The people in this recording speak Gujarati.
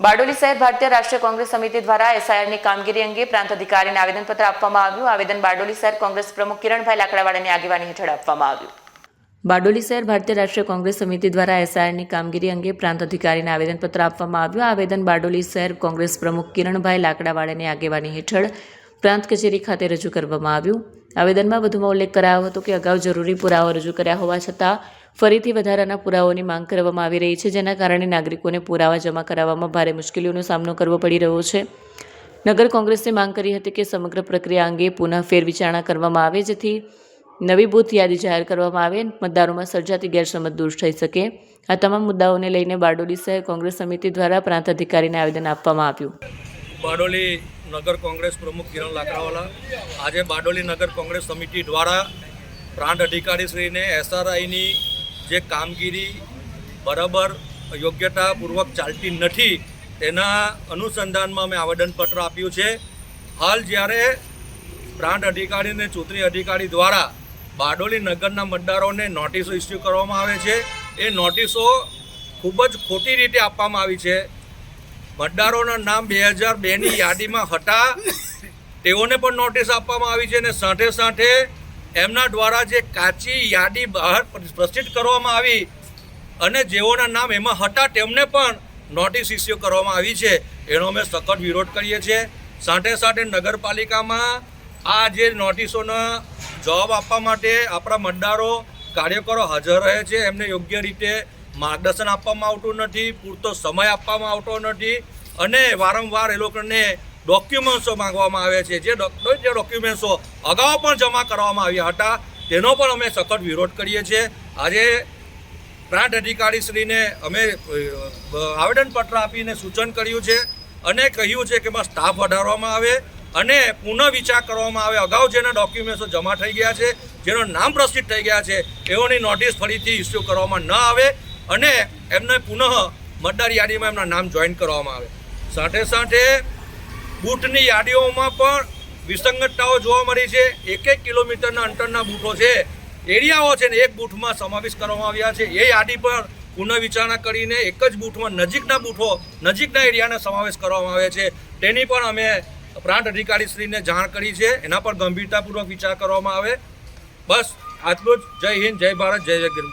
બારડોલી શહેર ભારતીય રાષ્ટ્રીય કોંગ્રેસ સમિતિ દ્વારા એસઆઈઆરની કામગીરી અંગે પ્રાંત અધિકારીને આવેદનપત્ર આપવામાં આવ્યું. આવેદન બારડોલી શહેર કોંગ્રેસ પ્રમુખ કિરણભાઈ લાકડાવાળાની આગેવાની હેઠળ આપવામાં આવ્યું. બારડોલી શહેર ભારતીય રાષ્ટ્રીય કોંગ્રેસ સમિતિ દ્વારા એસઆઈઆરની કામગીરી અંગે પ્રાંત અધિકારીને આવેદનપત્ર આપવામાં આવ્યું. આવેદન બારડોલી શહેર કોંગ્રેસ પ્રમુખ કિરણભાઈ લાકડાવાળાની આગેવાની હેઠળ પ્રાંત કચેરી ખાતે રજૂ કરવામાં આવ્યું. આવેદનમાં વધુમાં ઉલ્લેખ કરાયો હતો કે અગાઉ જરૂરી પુરાવા રજૂ કર્યા હોવા છતાં ફરીથી વધારાના પુરાવાઓની માંગ કરવામાં આવી રહી છે, જેના કારણે નાગરિકોને પુરાવા જમા કરાવવામાં ભારે મુશ્કેલીઓનો સામનો કરવો પડી રહ્યો છે. નગર કોંગ્રેસે માંગ કરી હતી કે સમગ્ર પ્રક્રિયા અંગે પુનઃ ફેરવિચારણા કરવામાં આવે, જેથી નવી બૂથ યાદી જાહેર કરવામાં આવે, મતદારોમાં સર્જાતી ગેરસમજ દૂર થઈ શકે. આ તમામ મુદ્દાઓને લઈને બારડોલી શહેર કોંગ્રેસ સમિતિ દ્વારા પ્રાંત અધિકારીને આવેદન આપવામાં આવ્યું. બારડોલી નગર કોંગ્રેસ પ્રમુખ કિરણ લાકડાવાલા આજે બારડોલી નગર કોંગ્રેસ સમિતિ દ્વારા પ્રાંત અધિકારીશ્રીને એસઆરઆઈની જે કામગીરી બરાબર યોગ્યતાપૂર્વક ચાલતી નથી તેના અનુસંધાનમાં અમે આવેદનપત્ર આપ્યું છે. હાલ જ્યારે પ્રાંત અધિકારી અને ચૂંટણી અધિકારી દ્વારા બારડોલી નગરના મતદારોને નોટિસો ઇસ્યુ કરવામાં આવે છે, એ નોટિસો ખૂબ જ ખોટી રીતે આપવામાં આવી છે. મતદારોના નામ 2002ની યાદીમાં હતા તેઓને પણ નોટિસ આપવામાં આવી છે, અને સાથે સાથે એમના દ્વારા જે કાચી યાદી બહાર પ્રસિદ્ધ કરવામાં આવી અને જેઓના નામ એમાં હતા તેમને પણ નોટિસ ઇસ્યુ કરવામાં આવી છે. એનો અમે સખત વિરોધ કરીએ છીએ. સાથે સાથે નગરપાલિકામાં આ જે નોટિસોનો જવાબ આપવા માટે આપણા મતદારો કાર્યકરો હાજર રહે છે, એમને યોગ્ય રીતે માર્ગદર્શન આપવામાં આવતું નથી, પૂરતો સમય આપવામાં આવતો નથી, અને વારંવાર એ લોકોને ડોક્યુમેન્ટ્સો માંગવામાં આવે છે. જે ડોક્યુમેન્ટ્સો અગાઉ પણ જમા કરવામાં આવ્યા હતા તેનો પણ અમે સખત વિરોધ કરીએ છીએ. આજે પ્રાંત અધિકારીશ્રીને અમે આવેદનપત્ર આપીને સૂચન કર્યું છે અને કહ્યું છે કે એમાં સ્ટાફ વધારવામાં આવે અને પુનઃ વિચાર કરવામાં આવે. અગાઉ જેના ડોક્યુમેન્ટ્સો જમા થઈ ગયા છે, જેનું નામ પ્રસિદ્ધ થઈ ગયા છે, એઓની નોટિસ ફરીથી ઇસ્યુ કરવામાં ન આવે અને એમને પુનઃ મતદાર યાદીમાં એમના નામ જોઈન કરવામાં આવે. સાથે સાથે બૂથની યાદીઓમાં પણ વિસંગતતાઓ જોવા મળી છે. 1 કિલોમીટરના અંતરના બૂથો છે, એરિયાઓ છે ને એક બૂથમાં સમાવેશ કરવામાં આવ્યા છે. એ યાદી પર પુનઃ વિચારણા કરીને એક જ બૂથમાં નજીકના બૂથો, નજીકના એરિયાનો સમાવેશ કરવામાં આવે છે. તેની પણ અમે પ્રાંત અધિકારીશ્રીને જાણ કરી છે. એના પર ગંભીરતાપૂર્વક વિચાર કરવામાં આવે. બસ આટલું જ. જય હિન્દ, જય ભારત, જય જય ગીર.